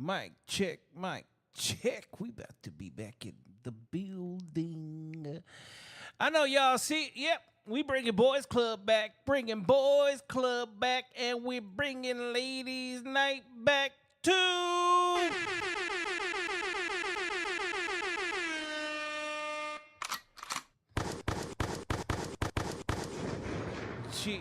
Mic check, mic check. We about to be back in the building. I know y'all see. Yep, we bringing Boys Club back, and we're bringing Ladies Night back too. Yeah.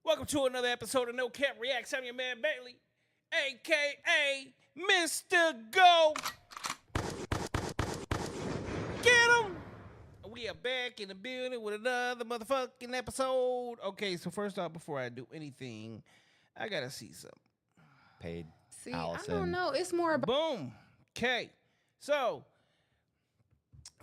Welcome to another episode of No Cap Reacts. I'm your man Bailey, aka Mr. Go. Get him! We are back in the building with another motherfucking episode. Okay, so first off, before I do anything, I gotta see something. Paid. See, Allison. I don't know. It's more about Boom. Okay, so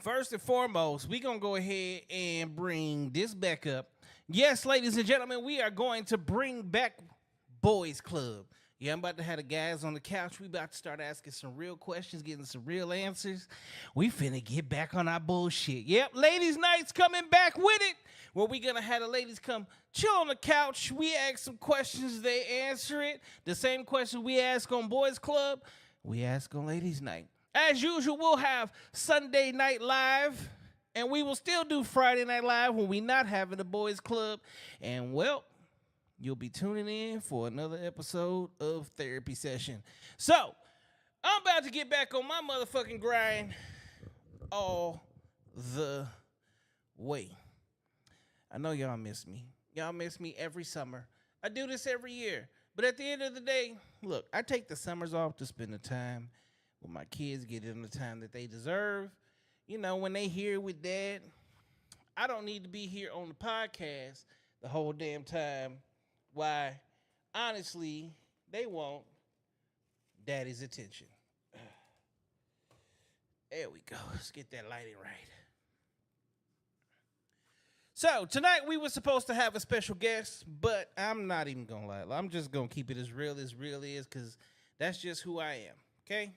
first and foremost, we gonna go ahead and bring this back up. Yes, ladies and gentlemen, we are going to bring back Boys Club. Yeah, I'm about to have the guys on the couch. We about to start asking some real questions, getting some real answers. We finna get back on our bullshit. Yep, ladies' night's coming back with it. Where we gonna have the ladies come chill on the couch. We ask some questions, they answer it. The same question we ask on Boys Club, we ask on Ladies' Night. As usual, we'll have Sunday Night Live. And we will still do Friday Night Live when we're not having the Boys Club. And, well, you'll be tuning in for another episode of Therapy Session. So, I'm about to get back on my motherfucking grind all the way. I know y'all miss me. Y'all miss me every summer. I do this every year. But at the end of the day, look, I take the summers off to spend the time with my kids, get them the time that they deserve. You know, when they here with dad, I don't need to be here on the podcast the whole damn time. Why, honestly, they want daddy's attention. There we go. Let's get that lighting right. So, tonight we were supposed to have a special guest, but I'm not even going to lie. I'm just going to keep it as real is, because that's just who I am, okay?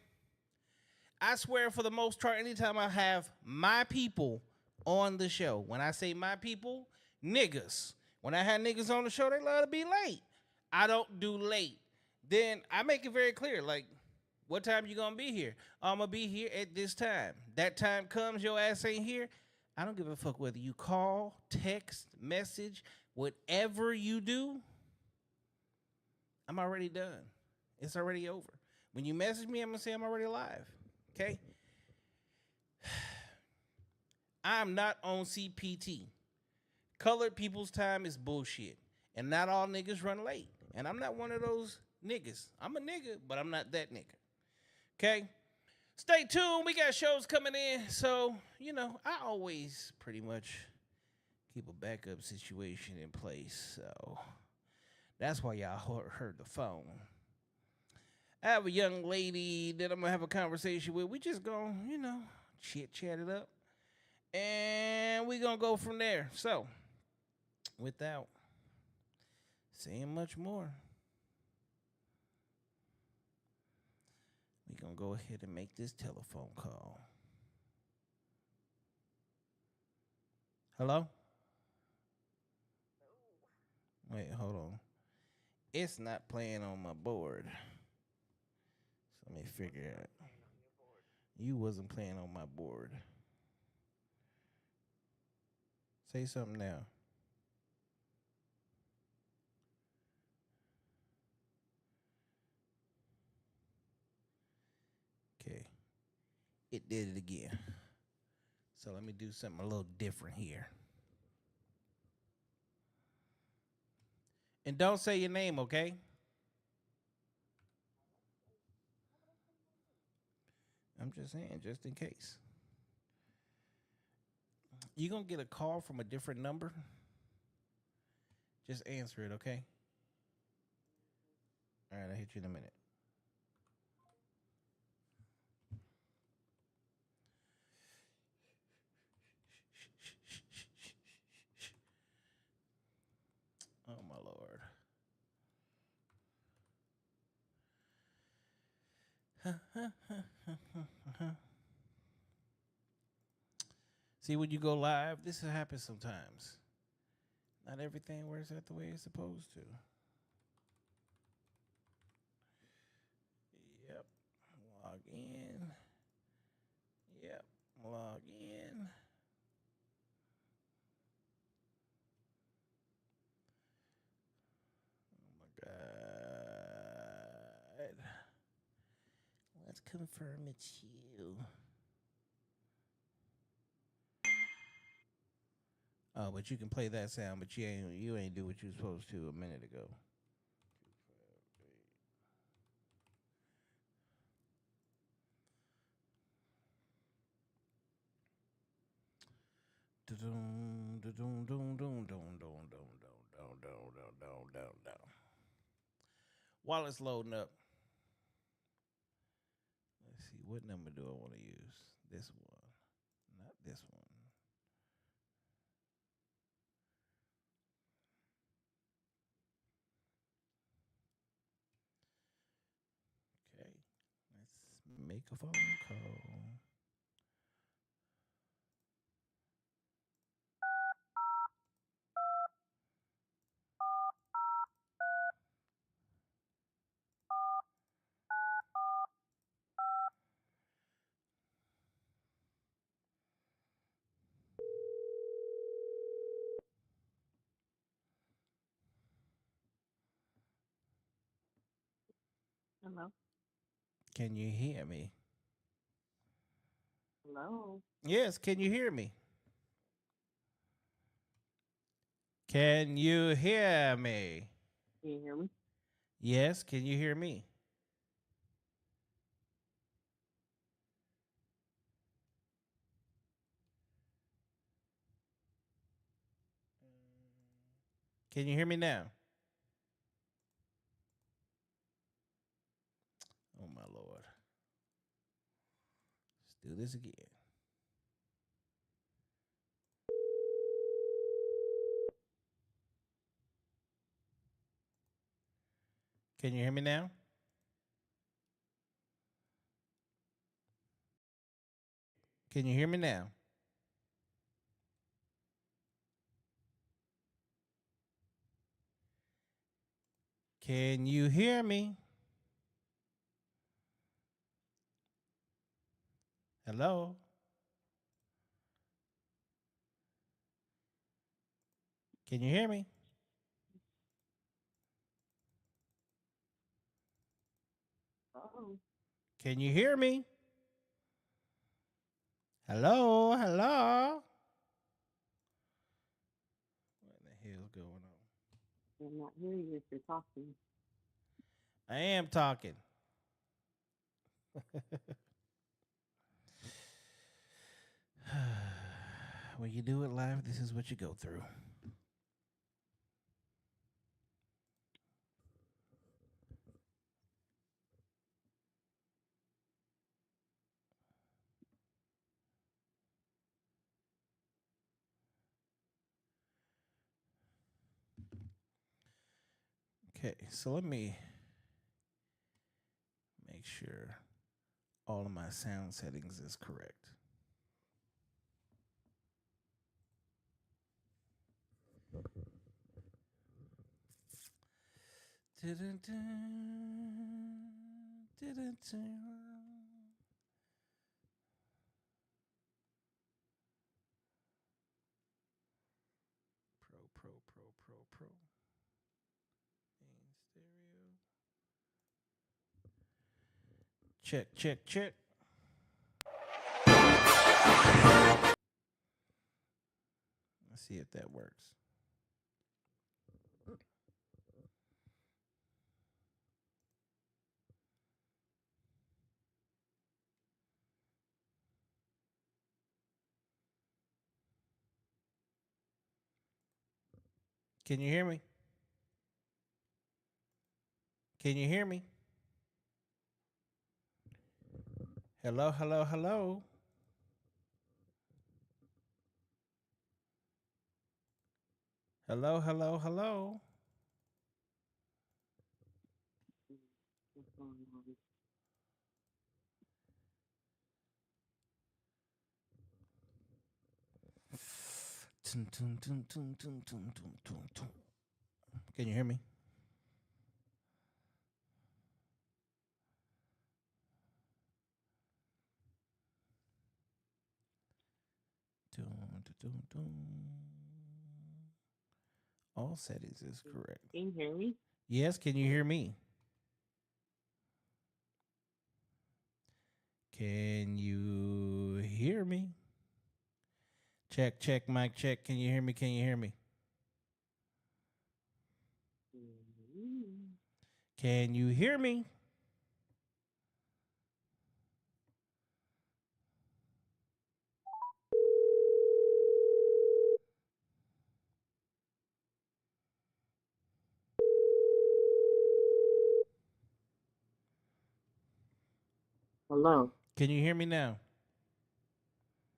I swear for the most part, anytime I have my people on the show, when I say my people, niggas. When I have niggas on the show, they love to be late. I don't do late. Then I make it very clear, like, what time you gonna be here? I'm gonna be here at this time. That time comes, your ass ain't here. I don't give a fuck whether you call, text, message, whatever you do. I'm already done. It's already over. When you message me, I'm gonna say I'm already live. Okay? I'm not on CPT. Colored people's time is bullshit. And not all niggas run late. And I'm not one of those niggas. I'm a nigga, but I'm not that nigga. Okay? Stay tuned. We got shows coming in. So, you know, I always pretty much keep a backup situation in place. So, that's why y'all heard the phone. I have a young lady that I'm gonna have a conversation with. We just gonna, chit chat it up, and we gonna go from there. So, without saying much more, we gonna go ahead and make this telephone call. Hello? Wait, hold on. It's not playing on my board. So let me figure it out. You wasn't playing on my board. Say something now. Okay. It did it again. So let me do something a little different here. And don't say your name, okay? I'm just saying, just in case. You're going to get a call from a different number. Just answer it, okay? All right, I'll hit you in a minute. Oh, my Lord. See, when you go live, this happens sometimes. Not everything works out the way it's supposed to. Yep. Log in. Yep. Log in. Oh my God. Let's confirm it's you. Oh, but you can play that sound, but you ain't do what you were supposed to a minute ago. While it's loading up, let's see, what number do I want to use? This one, not this one. Okay, let's make a phone call. Hello. Can you hear me? Hello. Yes, can you hear me? Can you hear me? Can you hear me? Yes, can you hear me? Can you hear me now? Oh my Lord. Let's do this again. Can you hear me now? Can you hear me now? Can you hear me? Hello? Can you hear me? Oh. Can you hear me? Hello? Hello? What the hell's going on? I'm not hearing you if you're talking. I am talking. When you do it live, this is what you go through. Okay, so let me make sure all of my sound settings is correct. Pro. Main stereo. Check. Let's see if that works. Can you hear me? Can you hear me? Hello. Hello. What's going on? Can you hear me? All settings is correct. Can you hear me? Yes, can you hear me? Can you hear me? Check, mic check. Can you hear me? Mm-hmm. Can you hear me? Hello. Can you hear me now?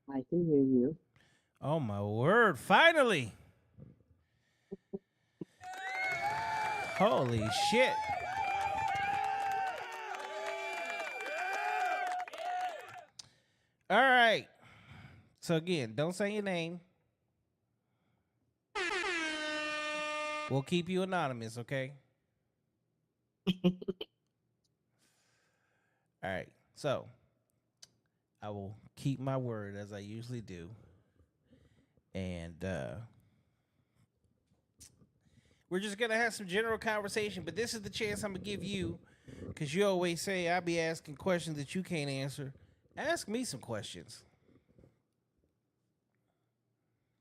I can hear you. Oh my word, finally. Holy shit. All right. So again, don't say your name. We'll keep you anonymous, okay? All right. So I will keep my word as I usually do. And we're just going to have some general conversation, but this is the chance I'm going to give you because you always say I be asking questions that you can't answer. Ask me some questions.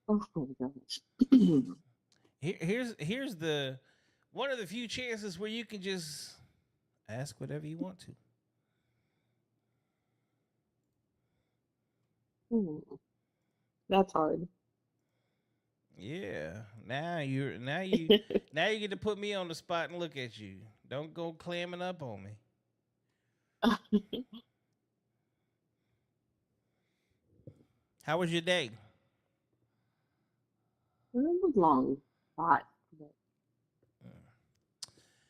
Oh my gosh. Here's the one of the few chances where you can just ask whatever you want to. That's hard. Yeah. Now you now you get to put me on the spot and look at you. Don't go clamming up on me. How was your day? It was long, hot, but it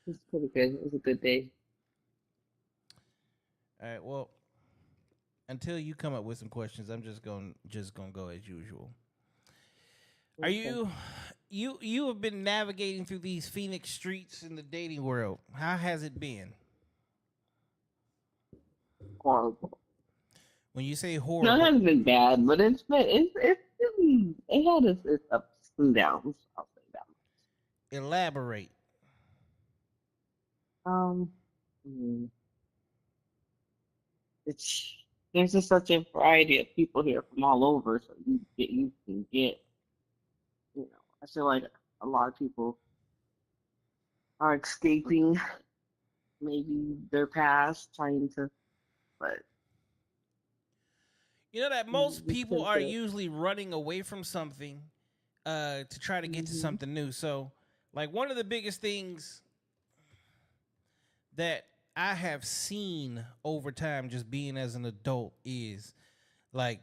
was pretty good. It was a good day. All right. Well, until you come up with some questions, I'm just gonna go as usual. Are Okay. you have been navigating through these Phoenix streets in the dating world? How has it been? Horrible. When you say No, it horrible, hasn't been bad, but it had its ups and downs. I'll say that. elaborate. Um, mm, it's there's just such a variety of people here from all over, so you can get, you know, I feel like a lot of people are escaping maybe their past, trying to, but You know that you most just people tend are to. usually running away from something to try to get to Hmm. something new. So, like one of the biggest things that I have seen over time, just being as an adult, is like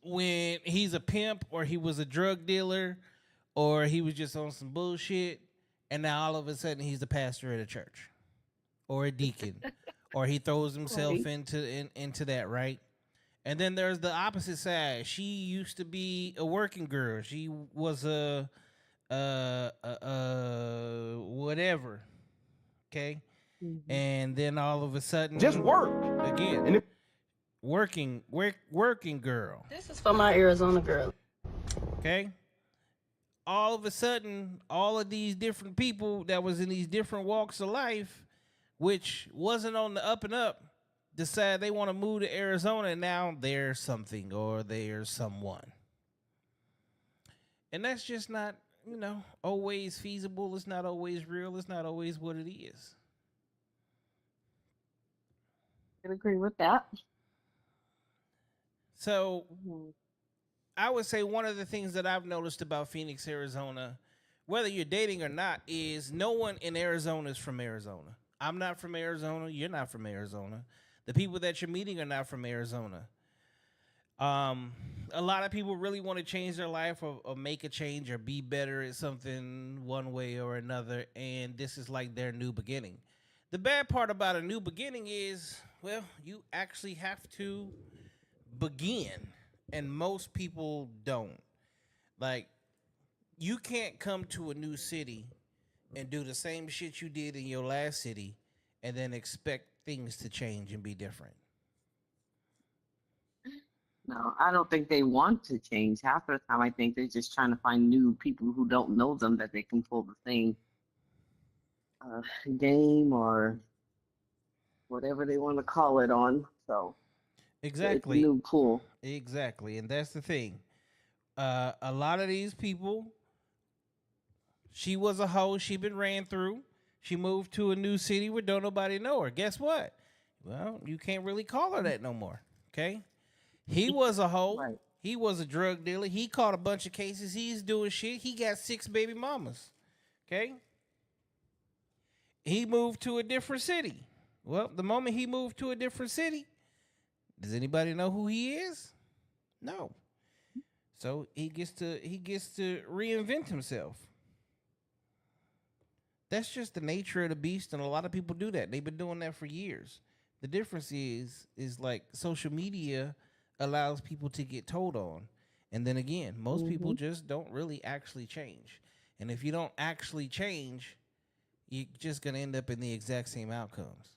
when he's a pimp or he was a drug dealer or he was just on some bullshit and now all of a sudden he's the pastor at a church or a deacon, or he throws himself Right. into that, right? And then there's the opposite side. She used to be a working girl. She was a whatever, okay? Hmm. And then all of a Just sudden, work. again, And if working girl, This is for my Arizona girl. okay? All of a sudden, all of these different people that was in these different walks of life, which wasn't on the up and up, decide they want to move to Arizona, and now there's something or there's someone. And that's just not, always feasible. It's not always real. It's not always what it is. I can agree with that. So Mhm. I would say one of the things that I've noticed about Phoenix, Arizona, whether you're dating or not, is no one in Arizona is from Arizona. I'm not from Arizona. You're not from Arizona. The people that you're meeting are not from Arizona. A lot of people really want to change their life or make a change or be better at something one way or another, and this is like their new beginning. The bad part about a new beginning is, well, you actually have to begin, and most people don't. Like, you can't come to a new city and do the same shit you did in your last city and then expect things to change and be different. No, I don't think they want to change. Half the time, I think they're just trying to find new people who don't know them that they can pull the same uh, game or whatever they want to call it on. So it's a Exactly. new pool. Exactly. And that's the thing. A lot of these people, she was a hoe. She been ran through. She moved to a new city where don't nobody know her. Guess what? Well, you can't really call her that no more. Okay. He was a hoe. Right. He was a drug dealer. He caught a bunch of cases. He's doing shit. He got 6 baby mamas. Okay. He moved to a different city. Well, the moment he moved to a different city, does anybody know who he is? No. So he gets to reinvent himself. That's just the nature of the beast, and a lot of people do that. They've been doing that for years. The difference is like social media allows people to get told on. And then again, most people Hmm. just don't really actually change. And if you don't actually change, you're just gonna end up in the exact same outcomes.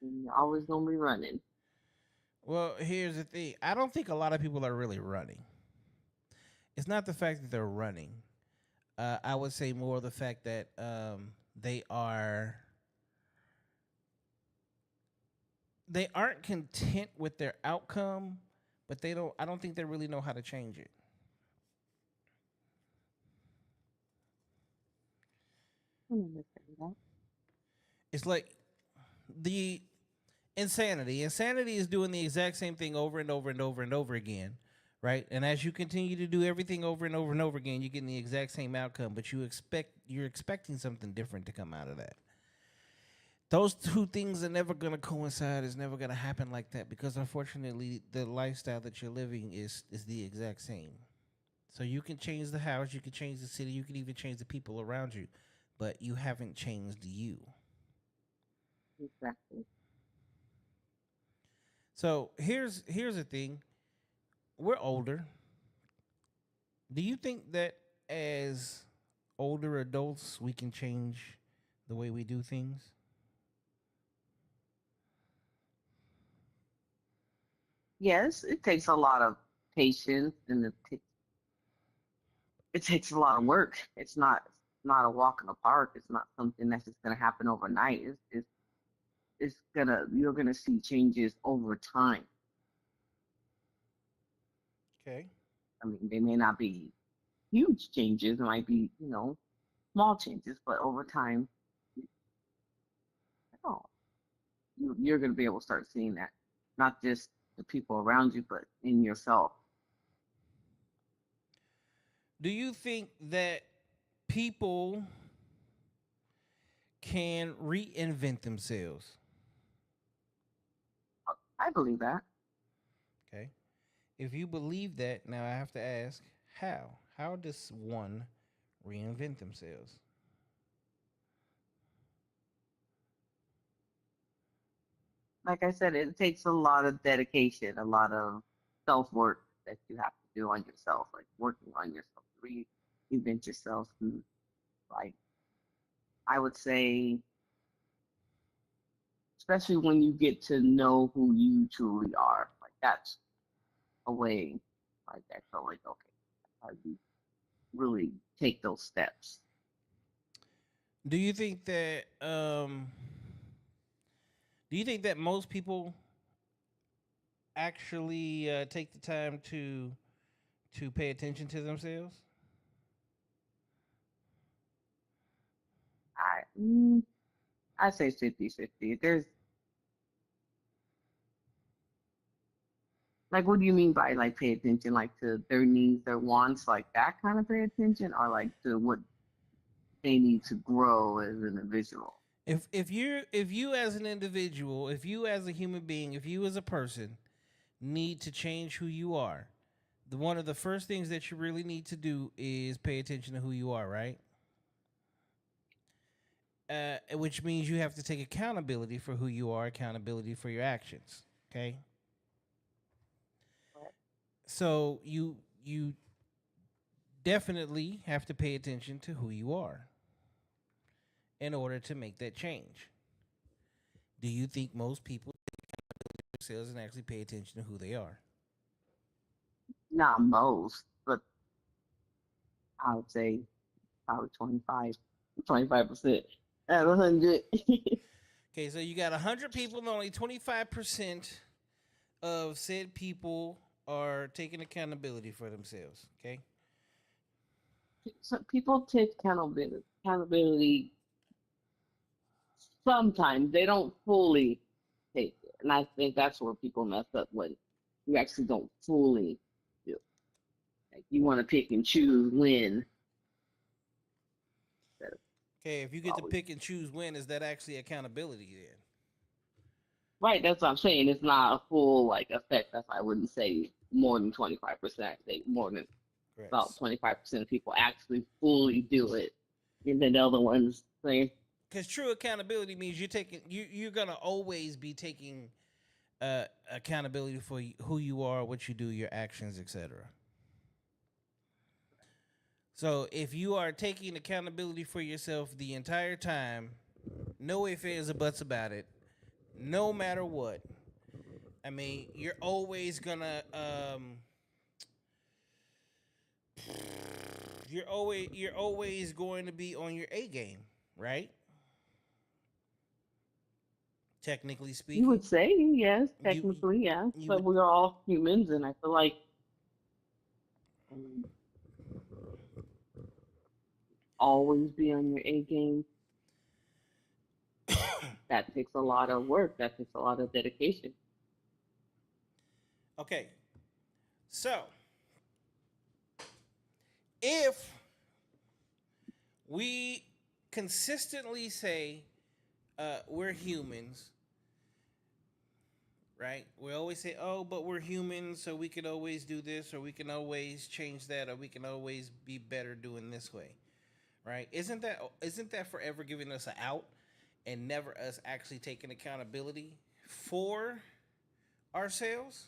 You're always gonna be running. Well, here's the thing. I don't think a lot of people are really running. It's not the fact that they're running. I would say more the fact that they are they aren't content with their outcome, but they don't. I don't think they really know how to change it. I understand that. It's like the insanity. Insanity is doing the exact same thing over and over and over and over again, right? And as you continue to do everything over and over and over again, you're getting the exact same outcome, but you're expecting something different to come out of that. Those two things are never going to coincide. It's never going to happen like that because unfortunately the lifestyle that you're living is the exact same. So you can change the house, you can change the city, you can even change the people around you, but you haven't changed you. Exactly. So here's the thing. We're older. Do you think that as older adults we can change the way we do things? Yes, it takes a lot of patience and it takes a lot of work. It's not a walk in the park. It's not something that's just gonna happen overnight. It's gonna you're gonna see changes over time. Okay. I mean, they may not be huge changes. It might be, small changes, but over time, oh, you're gonna be able to start seeing that, not just the people around you, but in yourself. Do you think that people can reinvent themselves? I believe that. Okay. If you believe that, now I have to ask, how? how does one reinvent themselves? Like I said, it takes a lot of dedication, a lot of self work that you have to do on yourself, like working on yourself, reinvent yourself. And like I would say, especially when you get to know who you truly are, like that's a way, like I feel like okay, how do you really take those steps? Do you think that most people actually take the time to pay attention to themselves? I say 50-50. There's like, what do you mean by like pay attention? Like to their needs, their wants, like that kind of pay attention, or like to what they need to grow as an individual? If you as an individual, if you as a human being, if you as a person need to change who you are, the one of the first things that you really need to do is pay attention to who you are, right? Which means you have to take accountability for who you are, accountability for your actions. Okay, so you definitely have to pay attention to who you are in order to make that change. Do you think most people take themselves and actually pay attention to who they are? Not most, but I would say probably 25% out of 100. Okay, so you got 100 people, and only 25% of said people are taking accountability for themselves. Okay, So people take accountability sometimes. They don't fully take it. And I think that's where people mess up when you actually don't fully do it. Like you want to pick and choose when instead of okay. If you get to always. pick and choose when, is that actually accountability then? Right, that's what I'm saying. It's not a full like effect. That's why I wouldn't say more than 25%. I say more than about Correct. 25% of people actually fully do it. And then the other ones say, Because true accountability means you're gonna always be taking accountability for who you are, what you do, your actions, etc. So if you are taking accountability for yourself the entire time, no ifs, ands, or buts about it, no matter what. I mean, you're always going to be on your A game, right? Technically you speaking, would say, yes, you technically, yes, you but would. we are all humans, and I feel like um, always be on your A game. That takes a lot of work. That takes a lot of dedication. Okay, so if we consistently say we're humans, right? We always say, "Oh, but we're humans, so we can always do this, or we can always change that, or we can always be better doing this way." Right? Isn't that forever giving us an out and never us actually taking accountability for ourselves?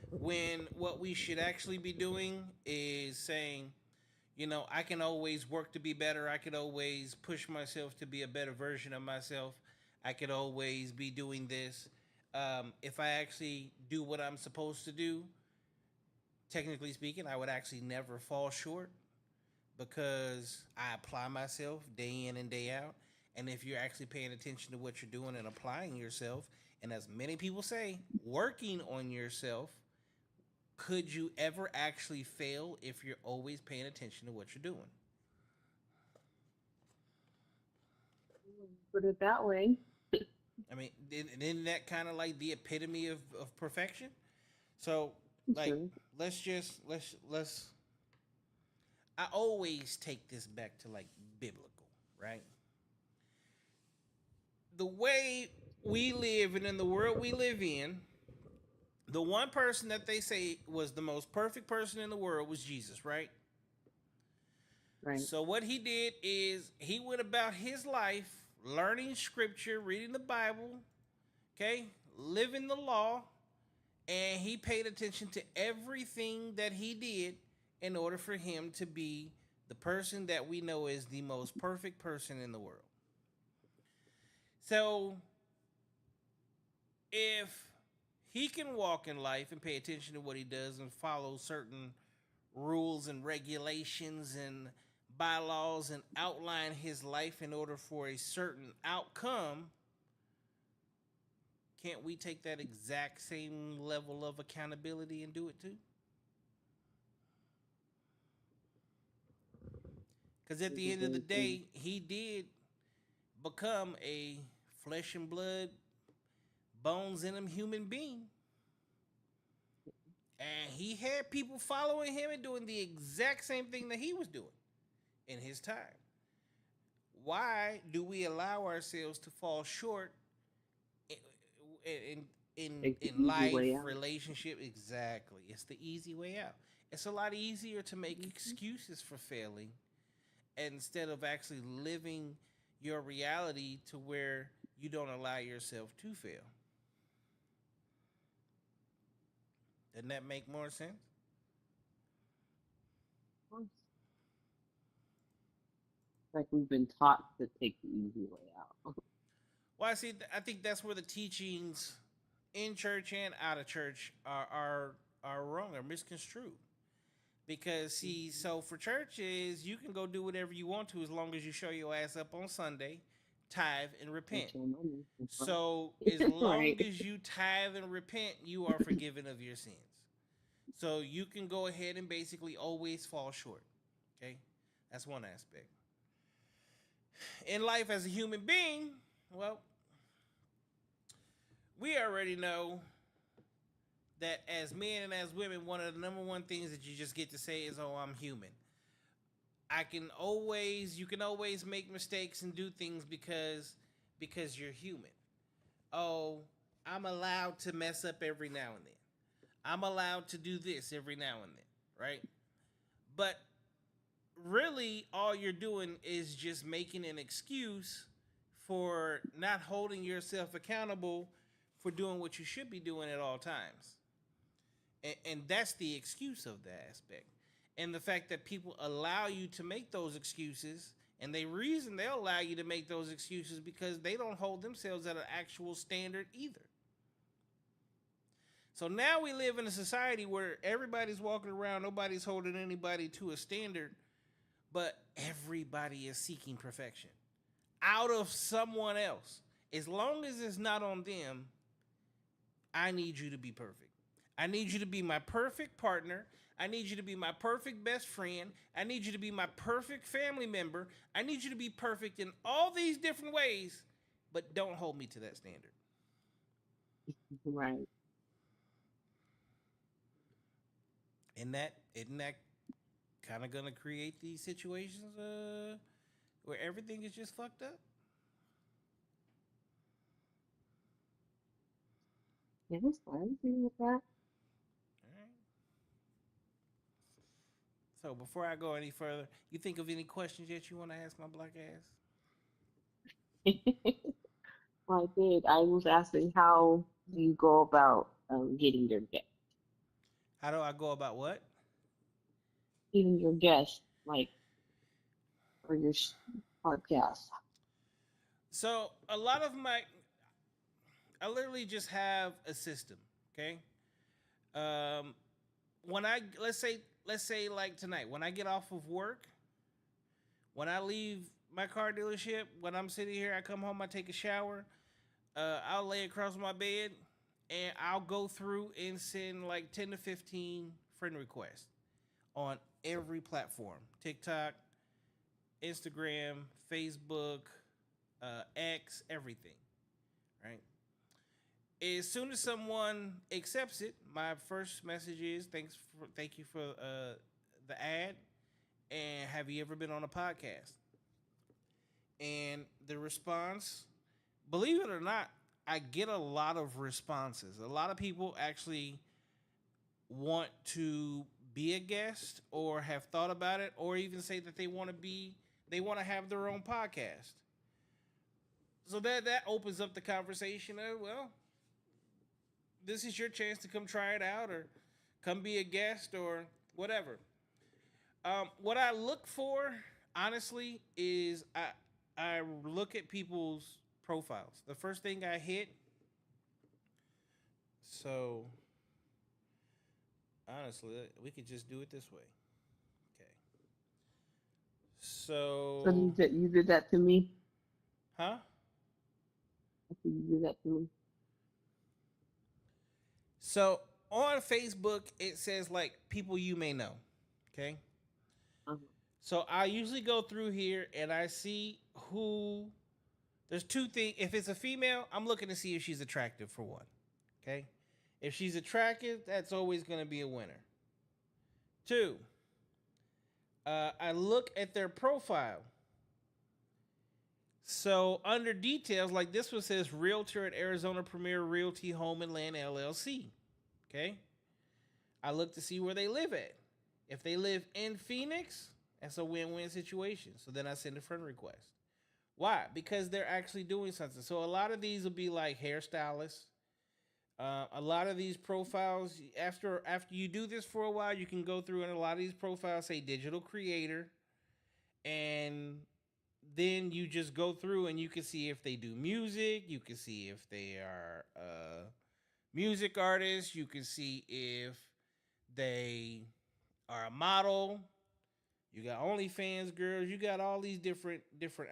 When what we should actually be doing is saying, I can always work to be better. I could always push myself to be a better version of myself. I could always be doing this. If I actually do what I'm supposed to do, technically speaking, I would actually never fall short because I apply myself day in and day out. And if you're actually paying attention to what you're doing and applying yourself, and as many people say, working on yourself, could you ever actually fail if you're always paying attention to what you're doing? Put it that way. I mean, isn't that kind of like the epitome of perfection? So, like, True. let's. I always take this back to like biblical, right? The way we live and in the world we live in, the one person that they say was the most perfect person in the world was Jesus, right? Right. So what he did is he went about his life learning scripture, reading the Bible, okay, living the law, and he paid attention to everything that he did in order for him to be the person that we know is the most perfect person in the world. So if he can walk in life and pay attention to what he does and follow certain rules and regulations and bylaws and outline his life in order for a certain outcome, can't we take that exact same level of accountability and do it too? Because at the end of the day, he did become a flesh and blood, bones in him human being. And he had people following him and doing the exact same thing that he was doing in his time. Why do we allow ourselves to fall short in life, relationship? Exactly. It's the easy way out. It's a lot easier to make excuses for failing instead of actually living your reality to where you don't allow yourself to fail. Doesn't that make more sense? Like we've been taught to take the easy way out. Well, I think that's where the teachings in church and out of church are wrong or misconstrued. Because see, so for churches, you can go do whatever you want to as long as you show your ass up on Sunday, tithe and repent. So as long as you tithe and repent, you are forgiven of your sins. So you can go ahead and basically always fall short. Okay, that's one aspect. In life as a human being, well, we already know that as men and as women, one of the number one things that you just get to say is, "Oh, I'm human." You can always make mistakes and do things because you're human. Oh, I'm allowed to mess up every now and then. I'm allowed to do this every now and then, right? But really, all you're doing is just making an excuse for not holding yourself accountable for doing what you should be doing at all times. And that's the excuse of the aspect. And the fact that people allow you to make those excuses, and the reason they'll allow you to make those excuses because they don't hold themselves at an actual standard either. So now we live in a society where everybody's walking around, nobody's holding anybody to a standard, but everybody is seeking perfection out of someone else. As long as it's not on them, I need you to be perfect. I need you to be my perfect partner. I need you to be my perfect best friend. I need you to be my perfect family member. I need you to be perfect in all these different ways, but don't hold me to that standard. Right. And isn't that kind of gonna create these situations where everything is just fucked up? Yes, I agree with that. All right. So before I go any further, you think of any questions that you want to ask my black ass? I did. I was asking how do you go about getting your guest, How do I go about what? getting your guest, like for your podcast. So I literally just have a system. Okay. Um, when I let's say like tonight, when I get off of work, when I leave my car dealership, when I'm sitting here, I come home, I take a shower, I'll lay across my bed, and I'll go through and send like 10 to 15 friend requests on every platform: TikTok, Instagram, Facebook, X, everything. Right. As soon as someone accepts it, my first message is thank you for the ad, and have you ever been on a podcast? And the response, believe it or not, I get a lot of responses. A lot of people actually want to be a guest or have thought about it or even say that they want to have their own podcast. So that opens up the conversation of, well, this is your chance to come try it out or come be a guest or whatever. What I look for, honestly, is I look at people's profiles. The first thing I hit. So honestly, we could just do it this way. Okay. So So, you did that to me. huh? You did that to me. So on Facebook, it says like people you may know. Okay. Uh-huh. So I usually go through here and I see who. There's two things. If it's a female, I'm looking to see if she's attractive for one. Okay. If she's attractive, that's always going to be a winner. Two, I look at their profile. So under details, like this one says Realtor at Arizona Premier Realty Home and Land LLC. Okay. I look to see where they live at. If they live in Phoenix, that's a win-win situation. So then I send a friend request. Why? Because they're actually doing something. So a lot of these will be like hairstylists. A lot of these profiles, after you do this for a while, you can go through and a lot of these profiles say digital creator, and then you just go through and you can see if they do music. You can see if they are music artists. You can see if they are a model. You got OnlyFans girls. You got all these different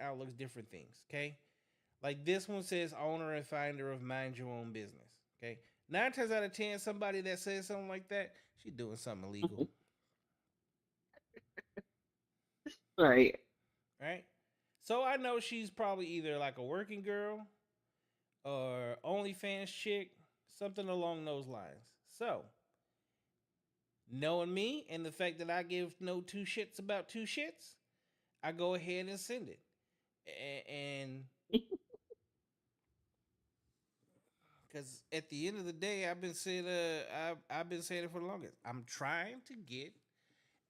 outlooks, different things. Okay, like this one says owner and founder of Mind Your Own Business. Okay, 9 times out of 10, somebody that says something like that, she's doing something illegal. Right. Right. So I know she's probably either like a working girl or OnlyFans chick, something along those lines. So, knowing me and the fact that I give no two shits about two shits, I go ahead and send it. And because at the end of the day, I've been saying it for the longest. I'm trying to get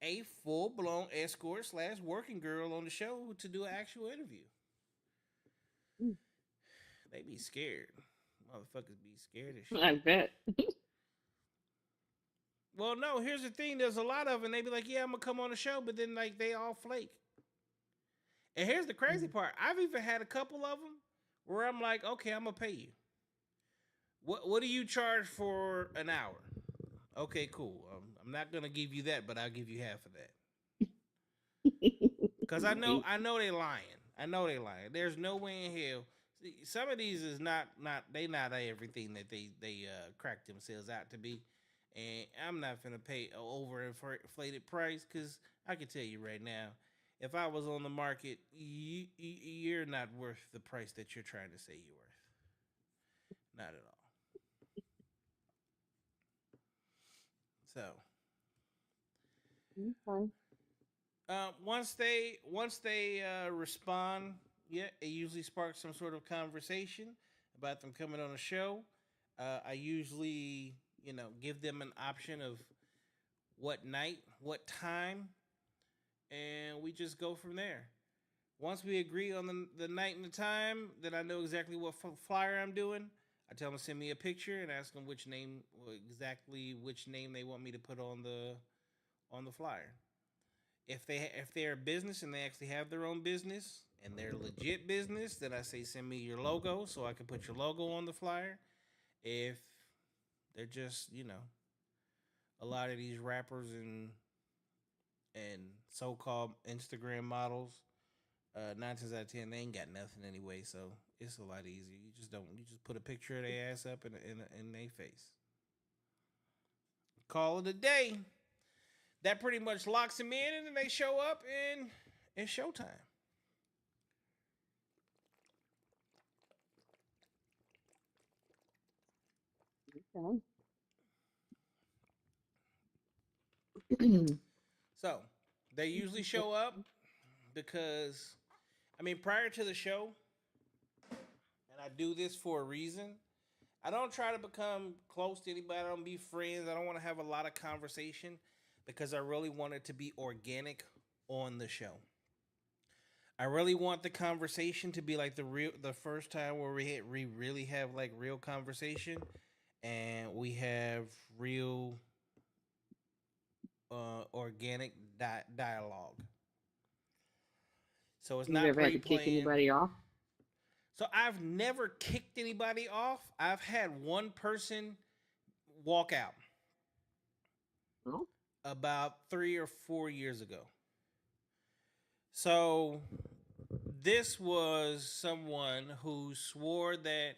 a full blown escort / working girl on the show to do an actual interview. They be scared. Motherfuckers be scared as shit. I bet. Well, no, here's the thing. There's a lot of them. They be like, yeah, I'm going to come on the show. But then, like, they all flake. And here's the crazy part. I've even had a couple of them where I'm like, okay, I'm going to pay you. What do you charge for an hour? Okay, cool. I'm not going to give you that, but I'll give you half of that. Because I know they lying. I know they lying. There's no way in hell. See, some of these is not everything that they crack themselves out to be. And I'm not finna pay an overinflated price because I can tell you right now, if I was on the market, you're not worth the price that you're trying to say you're worth. Not at all. So, Okay. once they respond, yeah, it usually sparks some sort of conversation about them coming on a show. I usually, give them an option of what night, what time, and we just go from there. Once we agree on the night and the time, then I know exactly what flyer I'm doing. I tell them to send me a picture and ask them which name they want me to put on the flyer. If they're a business and they actually have their own business and they're legit business, then I say send me your logo so I can put your logo on the flyer. If they're just, a lot of these rappers and so-called Instagram models, 9 times out of 10 they ain't got nothing anyway, so it's a lot easier. You just put a picture of their ass up in their face. Call it a day. That pretty much locks them in, and then they show up, and it's showtime. Okay. So they usually show up because, prior to the show, and I do this for a reason. I don't try to become close to anybody. I don't be friends. I don't want to have a lot of conversation. because I really want it to be organic on the show. I really want the conversation to be like the first time where we really have like real conversation and we have real organic dialogue. So it's You not ever had to kick pre-planned. anybody off? So I've never kicked anybody off. I've had one person walk out No. about 3 or 4 years ago. So this was someone who swore that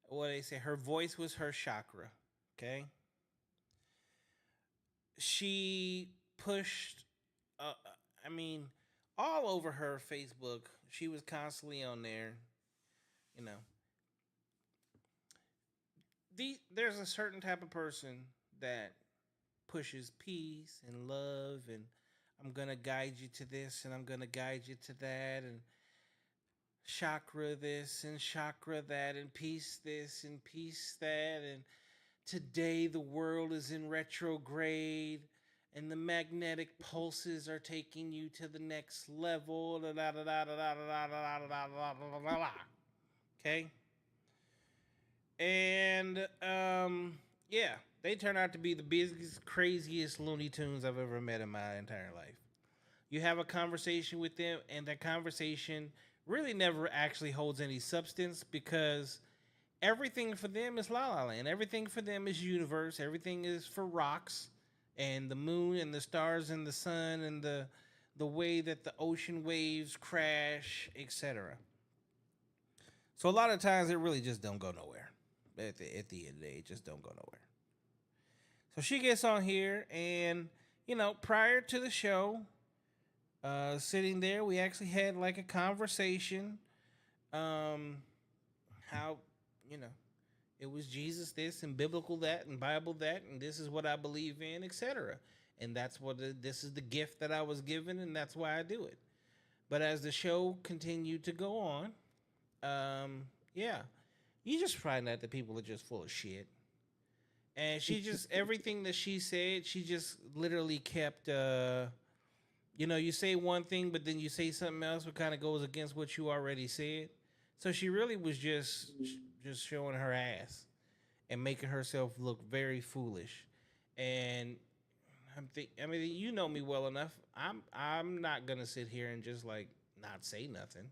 what they say her voice was her chakra. Okay, she pushed. Uh, I mean, all over her Facebook, she was constantly on there. You know, there's a certain type of person that pushes peace and love and I'm gonna guide you to this and I'm gonna guide you to that and chakra this and chakra that and peace this and peace that and today the world is in retrograde and the magnetic pulses are taking you to the next level. Okay? And yeah, they turn out to be the biggest, craziest Looney Tunes I've ever met in my entire life. You have a conversation with them, and that conversation really never actually holds any substance because everything for them is La La Land. Everything for them is universe. Everything is for rocks and the moon and the stars and the sun and the way that the ocean waves crash, etc. So a lot of times it really just don't go nowhere. At the end of the day, it just don't go nowhere. So she gets on here, and prior to the show, sitting there, we actually had like a conversation. How it was Jesus this and biblical that and Bible that, and this is what I believe in, etc. And that's this is the gift that I was given, and that's why I do it. But as the show continued to go on, yeah, you just find out that people are just full of shit. And she just everything that she said, she just literally kept. You say one thing, but then you say something else, what kind of goes against what you already said. So she really was just showing her ass and making herself look very foolish. And I mean, you know me well enough. I'm not gonna sit here and just like not say nothing.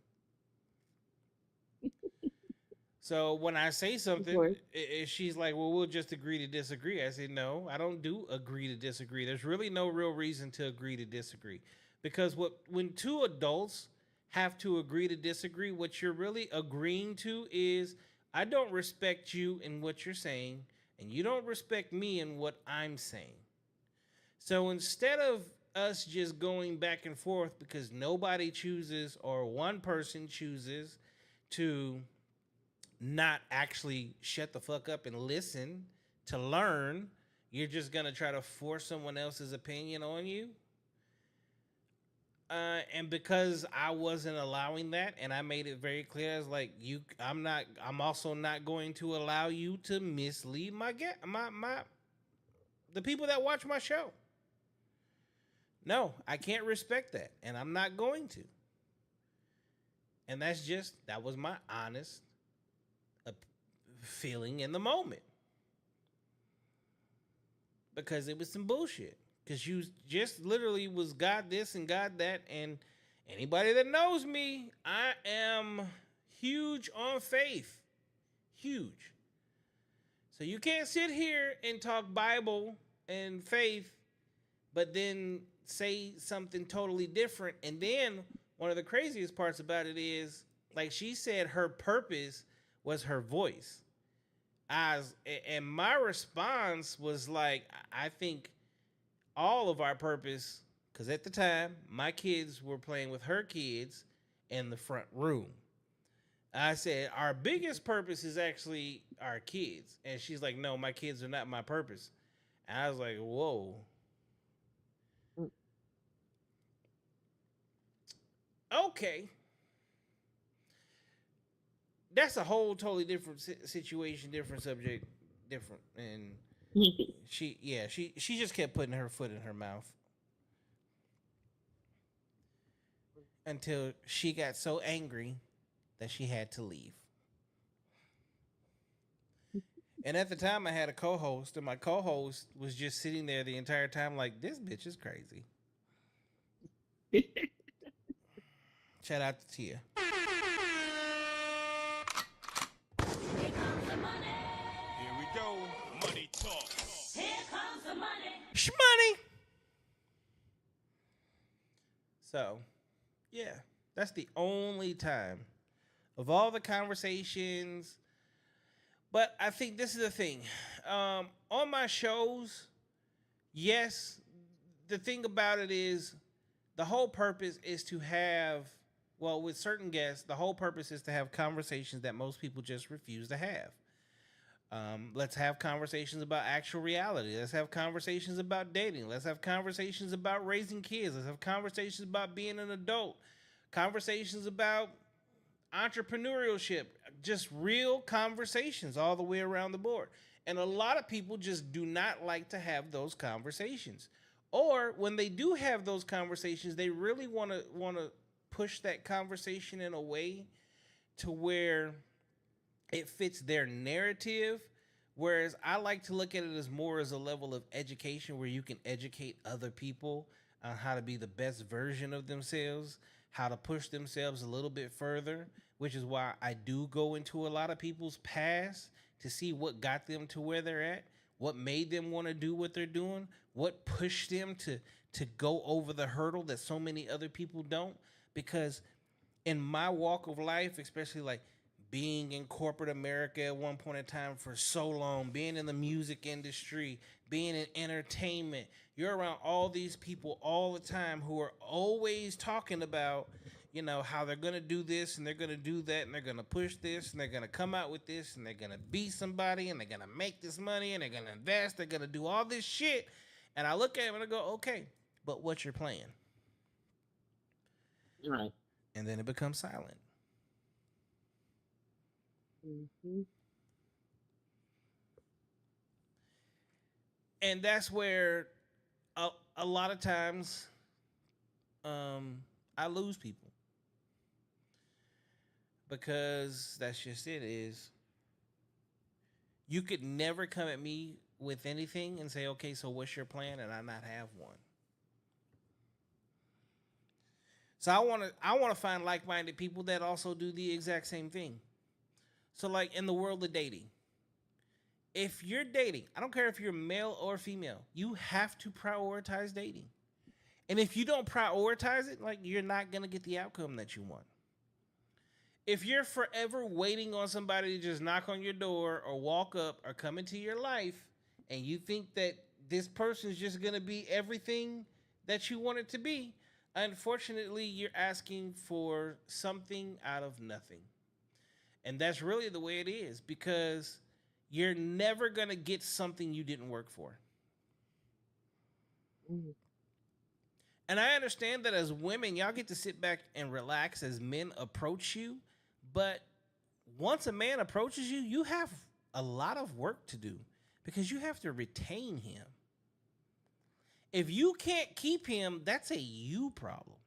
So when I say something, she's like, "Well, we'll just agree to disagree." I said, "No, I don't do agree to disagree. There's really no real reason to agree to disagree, because when two adults have to agree to disagree, what you're really agreeing to is I don't respect you in what you're saying, and you don't respect me in what I'm saying. So instead of us just going back and forth because nobody chooses or one person chooses to not actually shut the fuck up and listen to learn, you're just gonna try to force someone else's opinion on you. And because I wasn't allowing that, and I made it very clear, I was like, I'm also not going to allow you to mislead the people that watch my show. No, I can't respect that, and I'm not going to. And that was my honest feeling in the moment, because it was some bullshit. Because you just literally was God this and God that, and anybody that knows me, I am huge on faith, huge. So you can't sit here and talk Bible and faith, but then say something totally different. And then one of the craziest parts about it is, like she said, her purpose was her voice. And my response was like, I think all of our purpose, because at the time my kids were playing with her kids in the front room. I said our biggest purpose is actually our kids, and she's like, no, my kids are not my purpose. And I was like, whoa. Okay, that's a whole totally different situation, different subject, different. And She just kept putting her foot in her mouth until she got so angry that she had to leave. And at the time, I had a co-host, and my co-host was just sitting there the entire time, like, "This bitch is crazy." Shout out to Tia. Here we go. Money talk. Here comes the money. Shmoney. So, yeah, that's the only time of all the conversations. But I think this is the thing. On my shows, yes, the thing about it is the whole purpose is to have, well, with certain guests, the whole purpose is to have conversations that most people just refuse to have. Let's have conversations about actual reality. Let's have conversations about dating. Let's have conversations about raising kids. Let's have conversations about being an adult. Conversations about entrepreneurship. Just real conversations all the way around the board. And a lot of people just do not like to have those conversations. Or when they do have those conversations, they really want to push that conversation in a way to where it fits their narrative, whereas I like to look at it as more as a level of education where you can educate other people on how to be the best version of themselves, how to push themselves a little bit further, which is why I do go into a lot of people's past to see what got them to where they're at, what made them want to do what they're doing, what pushed them to go over the hurdle that so many other people don't. Because in my walk of life, especially like being in corporate America at one point in time for so long, being in the music industry, being in entertainment, you're around all these people all the time who are always talking about, how they're going to do this and they're going to do that and they're going to push this and they're going to come out with this and they're going to be somebody and they're going to make this money and they're going to invest, they're going to do all this shit. And I look at them and I go, okay, but what's your plan? Right. And then it becomes silent. Mm-hmm. And that's where a lot of times I lose people. Because that's just it is. You could never come at me with anything and say, okay, so what's your plan? And I not have one. So I want to find like-minded people that also do the exact same thing. So like in the world of dating, if you're dating, I don't care if you're male or female, you have to prioritize dating. And if you don't prioritize it, like you're not going to get the outcome that you want. If you're forever waiting on somebody to just knock on your door or walk up or come into your life and you think that this person's just going to be everything that you want it to be, unfortunately, you're asking for something out of nothing. And that's really the way it is, because you're never going to get something you didn't work for. Mm-hmm. And I understand that as women, y'all get to sit back and relax as men approach you. But once a man approaches you, you have a lot of work to do because you have to retain him. If you can't keep him, that's a you problem.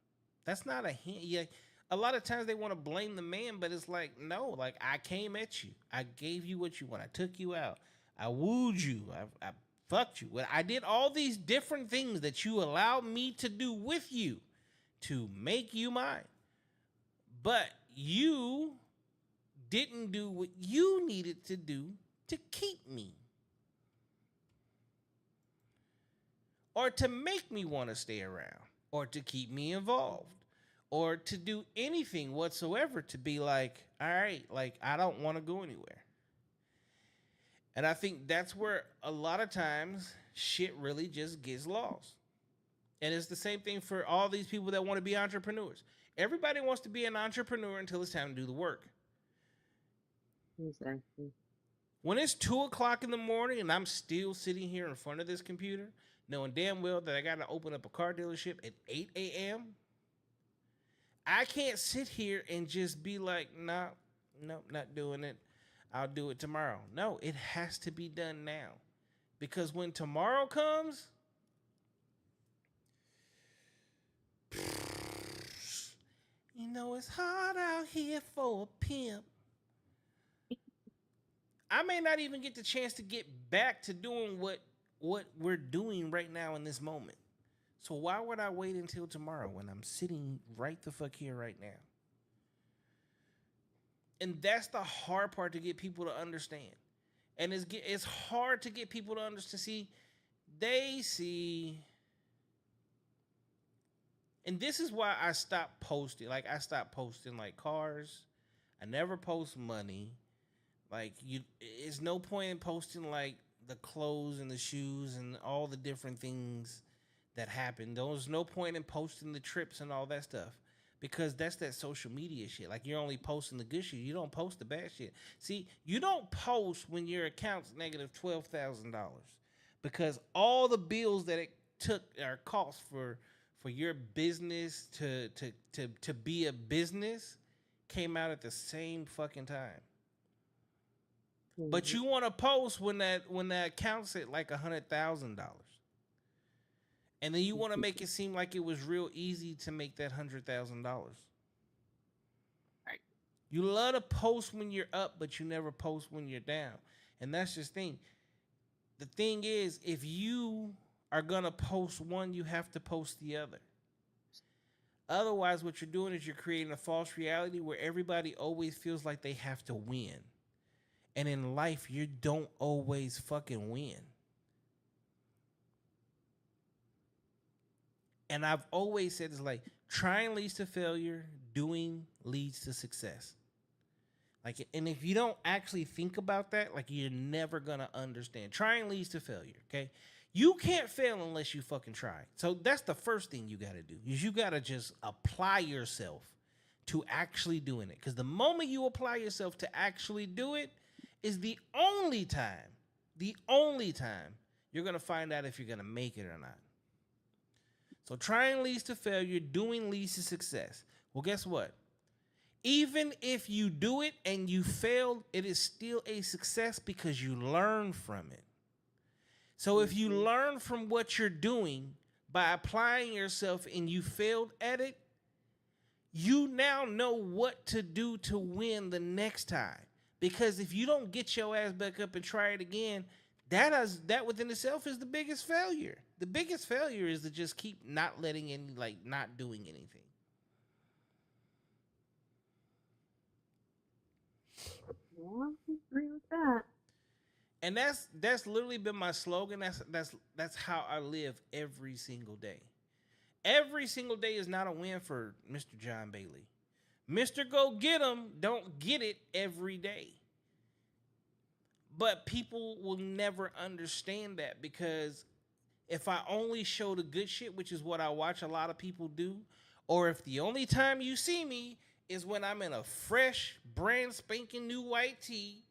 That's not a him. Yeah, a lot of times they want to blame the man, but it's like, no, like I came at you. I gave you what you want. I took you out. I wooed you. I fucked you. I did all these different things that you allowed me to do with you to make you mine. But you didn't do what you needed to do to keep me. Or to make me want to stay around. Or to keep me involved. Or to do anything whatsoever to be like, all right, like I don't want to go anywhere. And I think that's where a lot of times shit really just gets lost. And it's the same thing for all these people that want to be entrepreneurs. Everybody wants to be an entrepreneur until it's time to do the work. Exactly. When it's 2:00 in the morning and I'm still sitting here in front of this computer, knowing damn well that I got to open up a car dealership at 8 a.m., I can't sit here and just be like, no, not doing it. I'll do it tomorrow. No, it has to be done now. Because when tomorrow comes, you know it's hard out here for a pimp. I may not even get the chance to get back to doing what we're doing right now in this moment. So why would I wait until tomorrow when I'm sitting right the fuck here right now? And that's the hard part to get people to understand. And it's hard to get people to understand. See, they see. And this is why I stopped posting. Like, I stopped posting, like, cars. I never post money. Like, it's no point in posting, like, the clothes and the shoes and all the different things that happen. There's no point in posting the trips and all that stuff. Because that's that social media shit. Like, you're only posting the good shit. You don't post the bad shit. See, you don't post when your account's negative $12,000. Because all the bills that it took or cost for your business to be a business came out at the same fucking time. Mm-hmm. But you want to post when that account's at like $100,000. And then you want to make it seem like it was real easy to make that $100,000. Right. You love to post when you're up, but you never post when you're down. And that's just the thing. The thing is, if you are going to post one, you have to post the other. Otherwise, what you're doing is you're creating a false reality where everybody always feels like they have to win. And in life, you don't always fucking win. And I've always said it's like, trying leads to failure, doing leads to success. Like, and if you don't actually think about that, like, you're never gonna understand. Trying leads to failure, okay? You can't fail unless you fucking try. So that's the first thing you gotta do, is you gotta just apply yourself to actually doing it. Because the moment you apply yourself to actually do it is the only time you're gonna find out if you're gonna make it or not. So trying leads to failure, doing leads to success. Well, guess what? Even if you do it and you fail, it is still a success because you learn from it. So if you learn from what you're doing by applying yourself and you failed at it, you now know what to do to win the next time. Because if you don't get your ass back up and try it again, that within itself is the biggest failure. The biggest failure is to just keep not not doing anything. Well, I agree with that. And that's literally been my slogan. That's how I live every single day. Every single day is not a win for Mr. John Bailey. Mr. Go Get 'em don't get it every day. But people will never understand that, because if I only show the good shit, which is what I watch a lot of people do, or if the only time you see me is when I'm in a fresh, brand spanking new white tee,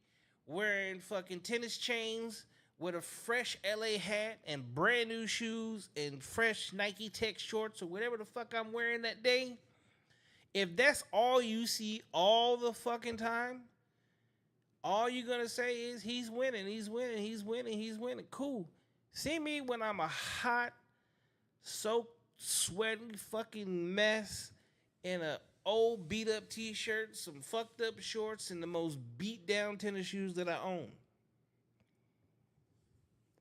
wearing fucking tennis chains with a fresh LA hat and brand new shoes and fresh Nike Tech shorts or whatever the fuck I'm wearing that day, if that's all you see all the fucking time, all you're going to say is, he's winning, he's winning, he's winning, he's winning. Cool. See me when I'm a hot, soaked, sweaty fucking mess in a old beat-up t-shirt, some fucked-up shorts, and the most beat-down tennis shoes that I own.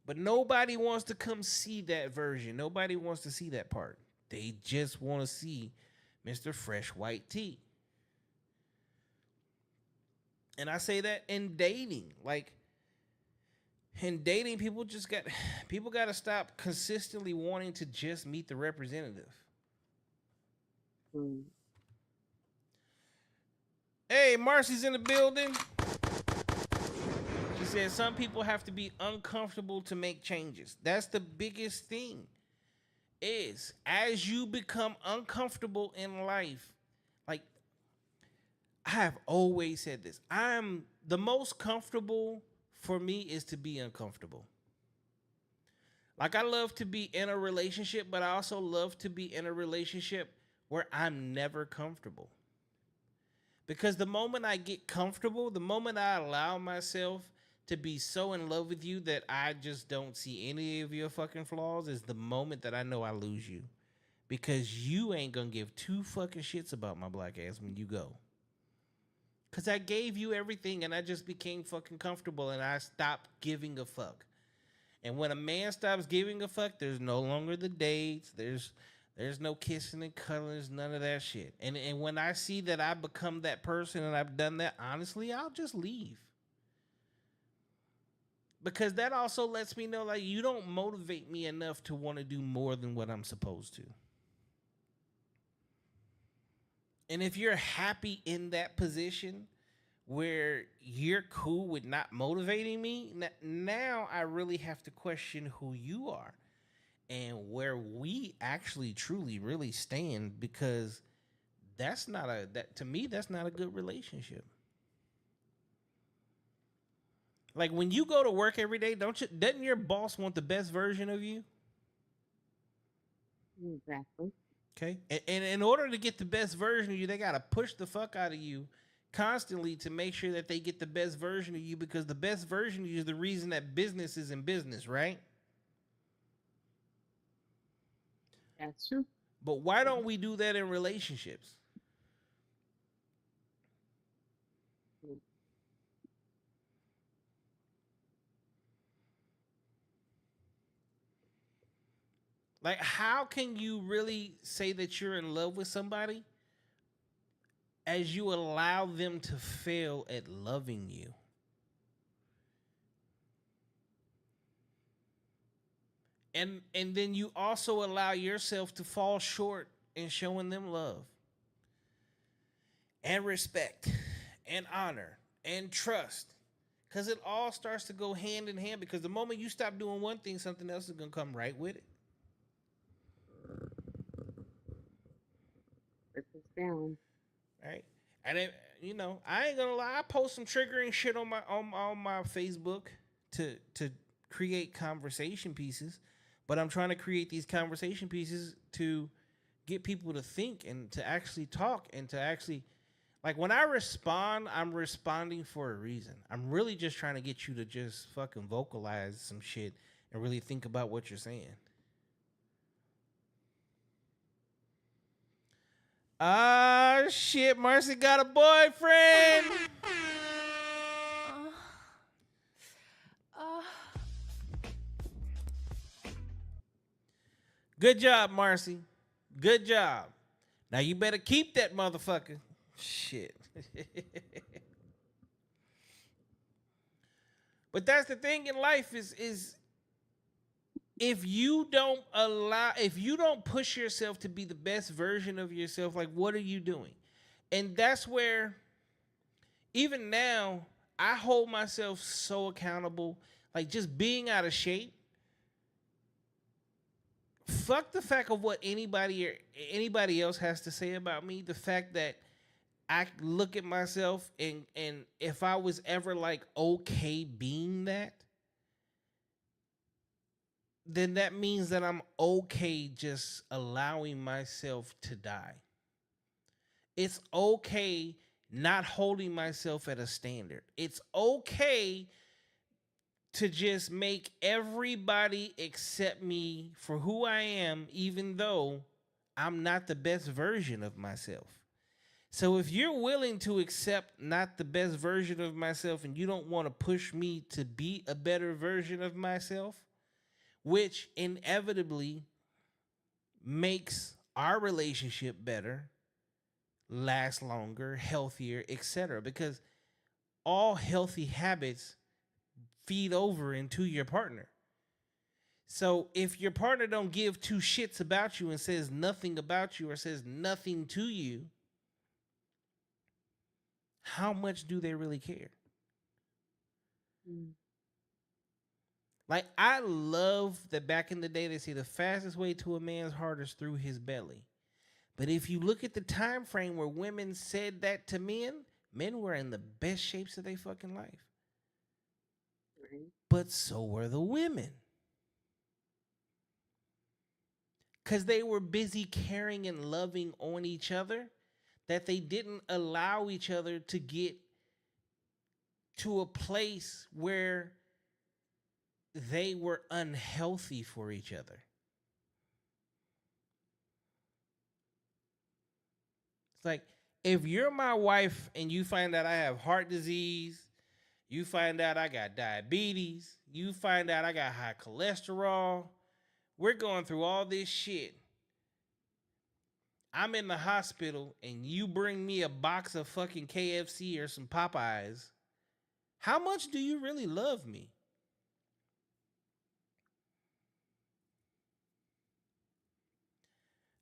But nobody wants to come see that version. Nobody wants to see that part. They just want to see Mr. Fresh White Tee. And I say that in dating. Like, in dating, people got to stop consistently wanting to just meet the representative. Hey, Marcy's in the building. She said some people have to be uncomfortable to make changes. That's the biggest thing. Is as you become uncomfortable in life, like, I have always said this, I'm the most comfortable for me is to be uncomfortable. Like, I love to be in a relationship, but I also love to be in a relationship where I'm never comfortable. Because the moment I get comfortable, the moment I allow myself to be so in love with you that I just don't see any of your fucking flaws is the moment that I know I lose you. Because you ain't gonna give two fucking shits about my black ass when you go. Because I gave you everything and I just became fucking comfortable and I stopped giving a fuck. And when a man stops giving a fuck, there's no longer the dates. There's no kissing and cuddling. There's none of that shit. And when I see that I become that person and I've done that, honestly, I'll just leave. Because that also lets me know, like, you don't motivate me enough to want to do more than what I'm supposed to. And if you're happy in that position where you're cool with not motivating me, now I really have to question who you are and where we actually truly really stand, because to me that's not a good relationship. Like when you go to work every day, doesn't your boss want the best version of you? Exactly. Okay. And in order to get the best version of you, they got to push the fuck out of you constantly to make sure that they get the best version of you, because the best version of you is the reason that business is in business, right? That's true. But why don't we do that in relationships? Like, how can you really say that you're in love with somebody as you allow them to fail at loving you? And then you also allow yourself to fall short in showing them love and respect and honor and trust. Because it all starts to go hand in hand, because the moment you stop doing one thing, something else is going to come right with it. Put this down. Right? And it, I ain't gonna lie, I post some triggering shit on my Facebook to create conversation pieces, but I'm trying to create these conversation pieces to get people to think and to actually talk and to actually, like, when I respond, I'm responding for a reason. I'm really just trying to get you to just fucking vocalize some shit and really think about what you're saying. Ah, shit, Marcy got a boyfriend. Good job, Marcy. Good job. Now you better keep that motherfucker. Shit. But that's the thing in life is if you don't push yourself to be the best version of yourself, like, what are you doing? And that's where, even now, I hold myself so accountable. Like, just being out of shape. Fuck the fact of what anybody else has to say about me. The fact that I look at myself and if I was ever like okay being that, then that means that I'm okay just allowing myself to die. It's okay not holding myself at a standard. It's okay to just make everybody accept me for who I am, even though I'm not the best version of myself. So if you're willing to accept not the best version of myself and you don't want to push me to be a better version of myself, which inevitably makes our relationship better, last longer, healthier, etc. Because all healthy habits feed over into your partner. So if your partner don't give two shits about you and says nothing about you or says nothing to you, how much do they really care? Like, I love that back in the day they say the fastest way to a man's heart is through his belly. But if you look at the time frame where women said that to men were in the best shapes of their fucking life. But so were the women. Because they were busy caring and loving on each other, that they didn't allow each other to get to a place where they were unhealthy for each other. It's like, if you're my wife and you find out I have heart disease, you find out I got diabetes, you find out I got high cholesterol, we're going through all this shit. I'm in the hospital and you bring me a box of fucking KFC or some Popeyes. How much do you really love me?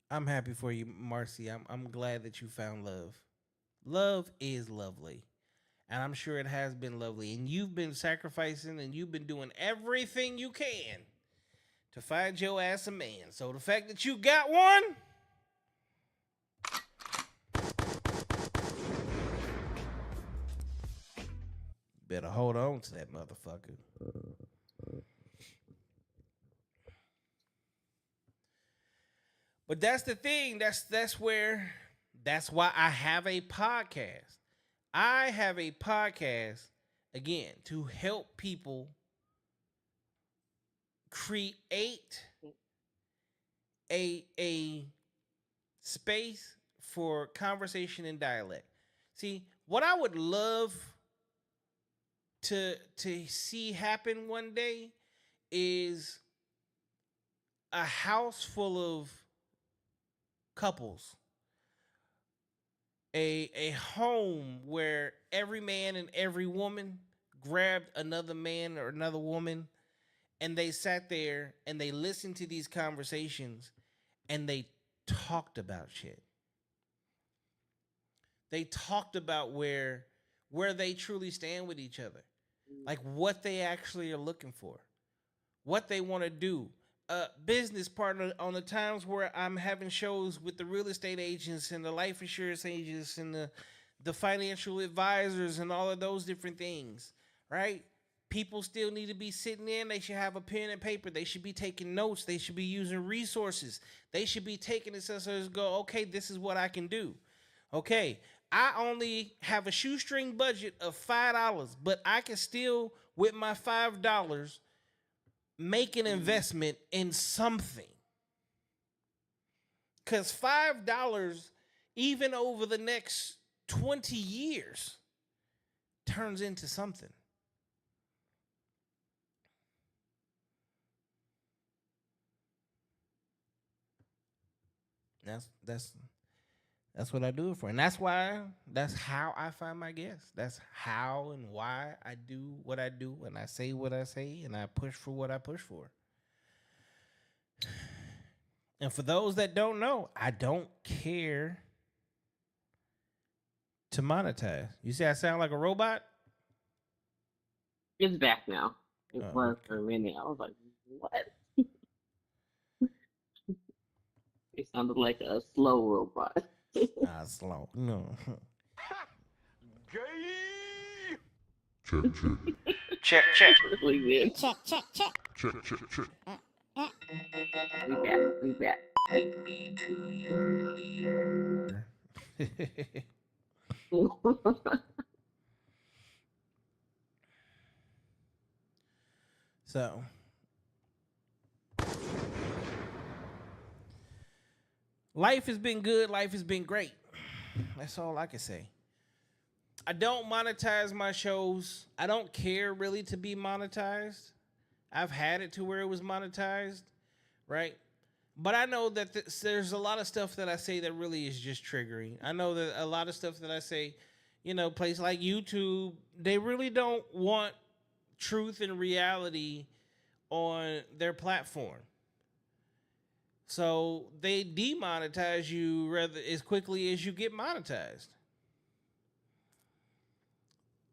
I'm happy for you, Marcy. I'm glad that you found love. Love is lovely. And I'm sure it has been lovely. And you've been sacrificing and you've been doing everything you can to find your ass a man. So the fact that you got one, better hold on to that motherfucker. But that's the thing. That's why I have a podcast. I have a podcast, again, to help people create a space for conversation and dialect. See, what I would love to see happen one day is a house full of couples, a home where every man and every woman grabbed another man or another woman and they sat there and they listened to these conversations and they talked about shit. They talked about where they truly stand with each other, like what they actually are looking for, what they want to do. Business partner on the times where I'm having shows with the real estate agents and the life insurance agents and the financial advisors and all of those different things, right? People still need to be sitting in. They should have a pen and paper. They should be taking notes. They should be using resources. They should be taking it so to go, okay, this is what I can do. Okay, I only have a shoestring budget of $5, but I can still, with my $5, make an investment in something. Because $5, even over the next 20 years, turns into something. That's what I do it for. And that's how I find my guests. That's how and why I do what I do, and I say what I say, and I push for what I push for. And for those that don't know, I don't care to monetize. You say I sound like a robot? It's back now. It was Okay. for a minute. I was like, what? It sounded like a slow robot. Slow. No. Gay. Check, check. Really did. Check, check, check. Check, check, check. We back. So, life has been good. Life has been great. That's all I can say. I don't monetize my shows. I don't care really to be monetized. I've had it to where it was monetized, right? But I know that there's a lot of stuff that I say that really is just triggering. I know that a lot of stuff that I say, places like YouTube, they really don't want truth and reality on their platform. So they demonetize you rather as quickly as you get monetized.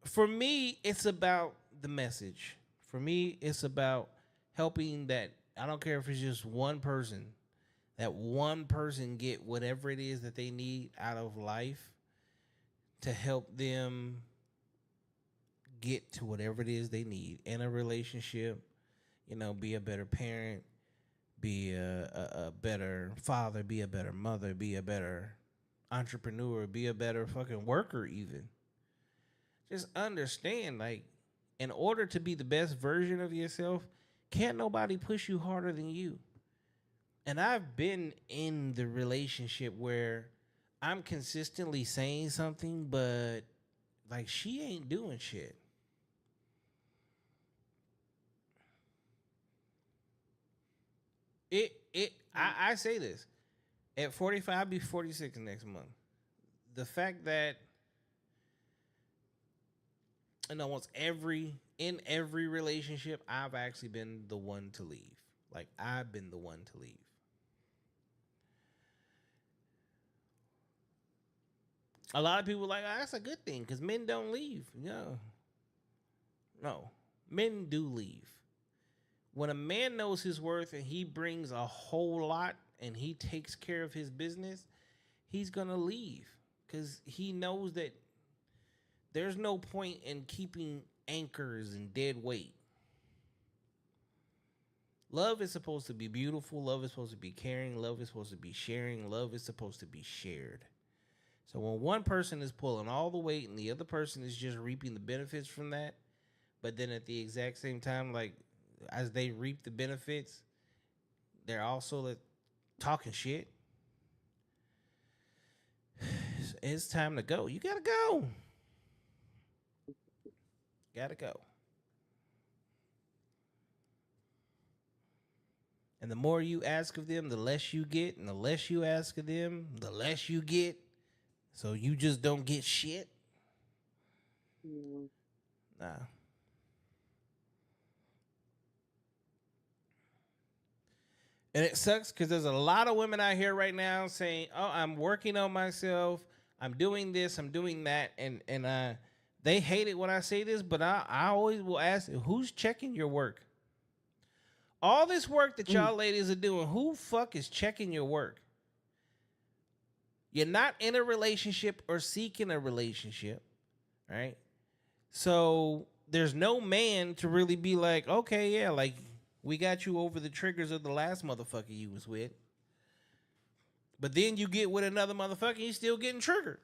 For me, it's about the message. For me, it's about helping that, I don't care if it's just one person, that one person get whatever it is that they need out of life to help them get to whatever it is they need in a relationship, be a better parent, be a better father, be a better mother, be a better entrepreneur, be a better fucking worker even. just understand, like, in order to be the best version of yourself, can't nobody push you harder than you. And I've been in the relationship where I'm consistently saying something, but like she ain't doing shit. I say this. At 45, I'll be 46 next month. The fact that in almost in every relationship, I've actually been the one to leave. Like, I've been the one to leave. A lot of people are like, oh, that's a good thing because men don't leave. No, men do leave. When a man knows his worth and he brings a whole lot and he takes care of his business, he's going to leave because he knows that there's no point in keeping anchors and dead weight. Love is supposed to be beautiful. Love is supposed to be caring. Love is supposed to be sharing. Love is supposed to be shared. So when one person is pulling all the weight and the other person is just reaping the benefits from that, but then at the exact same time, like, as they reap the benefits, they're also like, talking shit. It's time to go. You gotta go. Gotta go. And the more you ask of them, the less you get. And the less you ask of them, the less you get. So you just don't get shit. Nah. And it sucks because there's a lot of women out here right now saying, oh, I'm working on myself. I'm doing this. I'm doing that. And they hate it when I say this, but I always will ask, who's checking your work? All this work that y'all ladies are doing, who fuck is checking your work? You're not in a relationship or seeking a relationship, right? So there's no man to really be like, okay, yeah, like, we got you over the triggers of the last motherfucker you was with. But then you get with another motherfucker and you still getting triggered.